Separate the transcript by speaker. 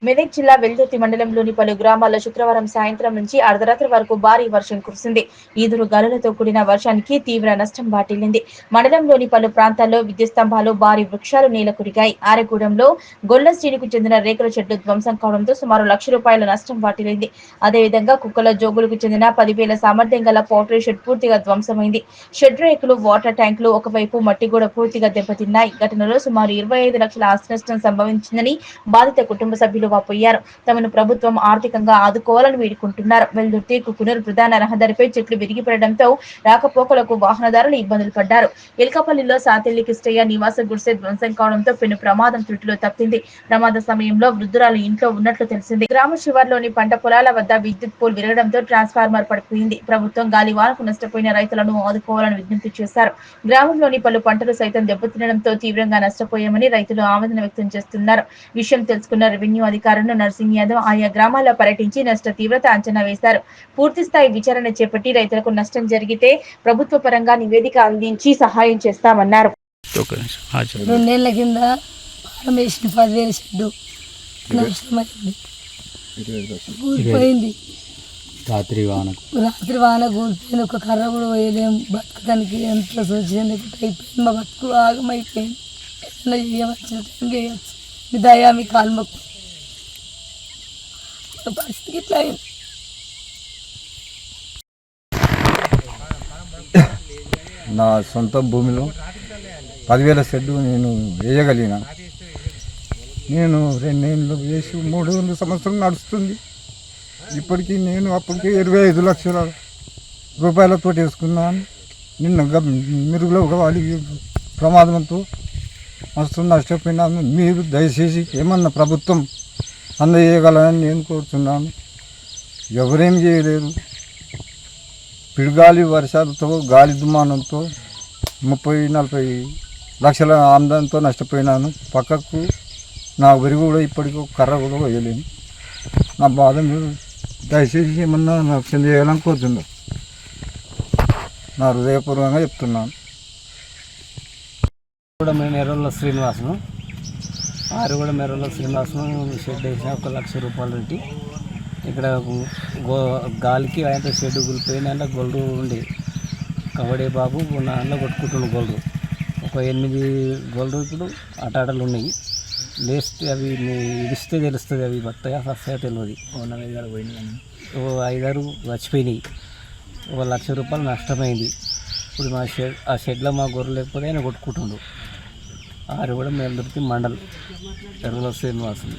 Speaker 1: మెదక్ జిల్లా వెల్దుర్తి మండలంలోని పలు గ్రామాల్లో శుక్రవారం సాయంత్రం నుంచి అర్ధరాత్రి వరకు భారీ వర్షం కురిసింది. ఈదురు గాలులతో కూడిన వర్షానికి తీవ్ర నష్టం వాటిల్లింది. మండలంలోని పలు ప్రాంతాల్లో విద్యుత్ స్తంభాలు, భారీ వృక్షాలు నేలకూలిగాయి. ఆరెగూడెంలో గొల్ల శ్రీనుకు చెందిన రేకుల షెడ్డు ధ్వంసం కావడంతో సుమారు ₹1,00,000 నష్టం వాటిల్లింది. అదేవిధంగా కుక్కల జోగులకు చెందిన 10,000 సామర్థ్యం గల పౌల్ట్రీ షెడ్ పూర్తిగా ధ్వంసమైంది. షెడ్ రేకులు, వాటర్ ట్యాంకులు, ఒకవైపు మట్టిగోడ పూర్తిగా దెబ్బతిన్నాయి. ఘటనలో సుమారు 25 లక్షల ఆస్తి నష్టం సంభవించిందని బాధిత కుటుంబ సభ్యులు వాపోయారు. తమను ప్రభుత్వం ఆర్థికంగా ఆదుకోవాలని వేడుకుంటున్నారు. వెల్దుర్తి కుకునూరు ప్రధాన రహదారిపై చెట్లు విరిగిపడడంతో రాకపోకలకు వాహనదారులు ఇబ్బందులు పడ్డారు. ఎల్కపల్లిలో సాతిల్లి కిష్టయ్య నివాస గుడిసె ధ్వంసం కావడంతో పెను ప్రమాదం త్రుటిలో తప్పింది. ప్రమాద సమయంలో వృద్ధురాలు ఇంట్లో ఉన్నట్లు తెలిసింది. గ్రామ శివార్లోని పంట పొలాల వద్ద విద్యుత్ పోల్ విరగడంతో ట్రాన్స్ఫార్మర్ పడిపోయింది. ప్రభుత్వం గాలివానకు నష్టపోయిన రైతులను ఆదుకోవాలని విజ్ఞప్తి చేశారు. గ్రామంలోని పలు పంటలు సైతం దెబ్బతినడంతో తీవ్రంగా నష్టపోయామని రైతులు ఆవేదన వ్యక్తం చేస్తున్నారు. విషయం తెలుసుకున్న రెవెన్యూ అధికారులు నర్సింగ్ యాదవ్ ఆయా గ్రామాల్లో పర్యటించి నష్ట తీవ్రత అంచనా వేశారు. పూర్తిస్థాయి విచారణ చేపట్టి రైతులకు నష్టం జరిగితే ప్రభుత్వ పరంగా నివేదిక అందించి సహాయం చేస్తామన్నారు.
Speaker 2: 2 నెలల కింద పారం వేసిన 10,000 షెడ్డు నష్టమైంది, కూలిపోయింది. రాత్రి వాన కూలిపోయింది. ఒక కర్ర కూడా వేయలేము. బతకడానికి ఎంత సోచన అయిపోయింది. మా బతుకు ఆగమైపోయింది. ఎట్లా చేయవచ్చు, చేయవచ్చు. మీ దయా, మీ కాల్మకు పరిస్థితికి ఇట్లా అయింది.
Speaker 3: నా సొంత భూమిలో 10,000 షెడ్డు నేను వేయగలిగిన. నేను 2 ఏళ్ళు వేసి 3 సంవత్సరం నడుస్తుంది. ఇప్పటికీ నేను అప్పటికే 25 లక్షల రూపాయలతో వేసుకున్నాను. నిన్న మెరుగులో వాలి ప్రమాదంతో మస్తు నష్టపోయినాను. మీరు దయచేసి ఏమన్నా ప్రభుత్వం అందజేయగలరని నేను కోరుతున్నాను. ఎవరేం చేయలేరు. పిడుగాలి వర్షాలతో, గాలి దుమానంతో 30-40 లక్షల ఆమ్దానంతో నష్టపోయినాను. పక్కకు నా వరి కూడా ఇప్పటికీ కర్ర కూడా వేయలేను. నా బాధ మీరు దయచేసి ఏమన్నా నాకు చెందేయాలని కోరుతున్నాను. నా హృదయపూర్వకంగా చెప్తున్నాను.
Speaker 4: కూడా మేము ఎర్రల శ్రీనివాసును, ఆరుగూడ మెర్రల శ్రీనివాసును షెడ్ వేసిన ₹1,00,000 పెట్టి. ఇక్కడ గాలికి అయితే షెడ్ కూలిపోయిన గొల్లు ఉండి కబడ్డీ బాబు దాంట్లో కొట్టుకుంటుండు గొల్లు. ఒక 8 గొల్లు ఇప్పుడు ఆటలు ఉన్నాయి. లేస్తే అవి ఇడిస్తే తెలుస్తుంది, అవి బతాయా సస్తాయా తెలియదు. 5-6 చచ్చిపోయినాయి. ₹1,00,000 నష్టమైంది. ఇప్పుడు ఆ షెడ్లో మా గొర్రెలు లేకపోతే ఆయన కొట్టుకుంటుండు. ఆరుగూడ వెల్దుర్తి మండల్ ఎర్రల శ్రీనివాసులు.